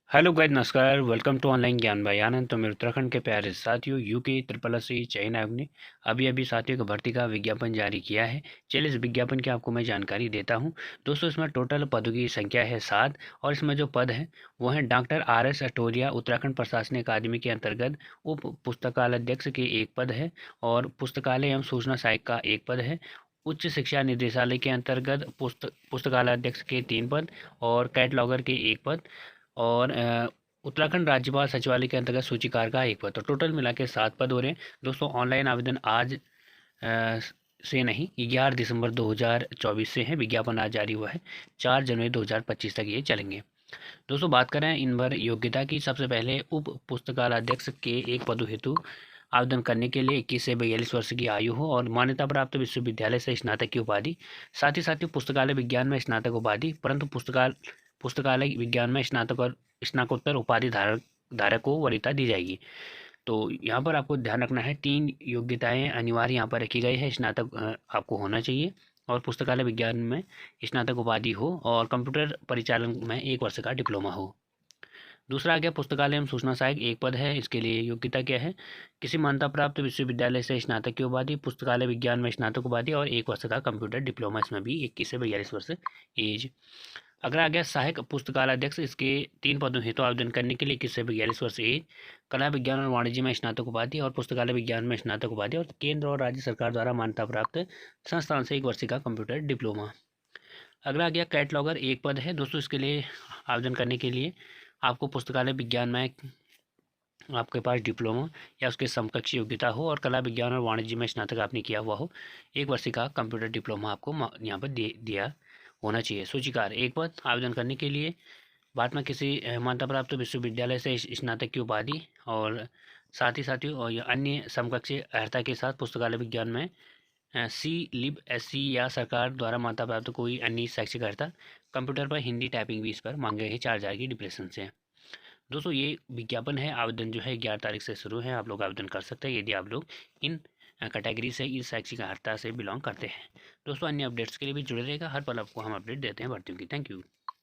Hello guys, नमस्कार। Welcome to online ज्ञान भाई आनंद। तो मेरे उत्तराखंड के प्यारे साथियों, यूके ट्रिपल एस सी चयन आयोग ने अभी साथियों की भर्ती का विज्ञापन जारी किया है। चलिए इस विज्ञापन की आपको मैं जानकारी देता हूं। दोस्तों, इसमें टोटल पदों की संख्या है 7 और इसमें जो पद हैं वो हैं डॉक्टर RS अटोरिया उत्तराखंड प्रशासनिक अकादमी के अंतर्गत उप पुस्तकालयाध्यक्ष के एक पद है और पुस्तकालय एवं सूचना सहायक का एक पद है। उच्च शिक्षा निदेशालय के अंतर्गत पुस्तकालयाध्यक्ष के 3 पद और कैटलॉगर के एक पद और उत्तराखंड राज्यपाल सचिवालय के अंतर्गत सूचीकार का एक पद। तो टोटल मिला के 7 पद हो रहे हैं। दोस्तों, ऑनलाइन आवेदन आज से नहीं, 11 दिसंबर 2024 से है। विज्ञापन आज जारी हुआ है। 4 जनवरी 2025 तक ये चलेंगे। दोस्तों, बात करें इन भर योग्यता की, सबसे पहले उप पुस्तकालयाध्यक्ष के एक पद हेतु आवेदन करने के लिए 21 से 42 वर्ष की आयु हो और मान्यता प्राप्त विश्वविद्यालय से स्नातक की उपाधि, साथ ही पुस्तकालय विज्ञान में स्नातक उपाधि, परंतु पुस्तकालय विज्ञान में स्नातक और स्नातकोत्तर उपाधि धारक को वरीयता दी जाएगी। तो यहाँ पर आपको ध्यान रखना है, 3 योग्यताएं अनिवार्य यहाँ पर रखी गई है। स्नातक आपको होना चाहिए और पुस्तकालय विज्ञान में स्नातक उपाधि हो और कंप्यूटर परिचालन में 1 वर्ष का डिप्लोमा हो। दूसरा आ गया पुस्तकालय एवं सूचना सहायक, एक पद है। इसके लिए योग्यता क्या है? किसी मान्यता प्राप्त विश्वविद्यालय से स्नातक की उपाधि, पुस्तकालय विज्ञान में स्नातक उपाधि और 1 वर्ष का कंप्यूटर डिप्लोमा। इसमें भी 21 से 42 वर्ष एज। अगला आ गया सहायक पुस्तकालयाध्यक्ष। इसके 3 पदों हेतु आवेदन करने के लिए 21 से 42 वर्ष एज, कला विज्ञान और वाणिज्य में स्नातक उपाधि और पुस्तकालय विज्ञान में स्नातक उपाधि और केंद्र और राज्य सरकार द्वारा मान्यता प्राप्त संस्थान से 1 वर्ष का कंप्यूटर डिप्लोमा। अगला आ गया कैटलॉगर, एक पद है। दोस्तों, इसके लिए आवेदन करने के लिए आपको पुस्तकालय विज्ञान में आपके पास डिप्लोमा या उसके समकक्ष योग्यता हो और कला विज्ञान और वाणिज्य में स्नातक आपने किया हुआ हो। 1 वर्ष का कंप्यूटर डिप्लोमा आपको यहाँ पर दिया होना चाहिए। सूचीकार, एक पद। आवेदन करने के लिए बाद में किसी मान्यता प्राप्त विश्वविद्यालय से स्नातक की उपाधि और साथ ही और अन्य समकक्ष अर्हता के साथ पुस्तकालय विज्ञान में C.Lib.SC या सरकार द्वारा मान्यता प्राप्त कोई अन्य शैक्षिक अर्हता। कंप्यूटर पर हिंदी टाइपिंग भी इस पर मांगे हैं 4,000 की डिप्रेशन से। दोस्तों, ये विज्ञापन है। आवेदन जो है 11 तारीख से शुरू है। आप लोग आवेदन कर सकते हैं यदि आप लोग इन कैटेगरी से, इस शैक्षिक अर्हता से बिलोंग करते हैं। दोस्तों, अन्य अपडेट्स के लिए भी जुड़े रहेगा। हर पल आपको हम अपडेट देते हैं भर्तियों की। Thank you.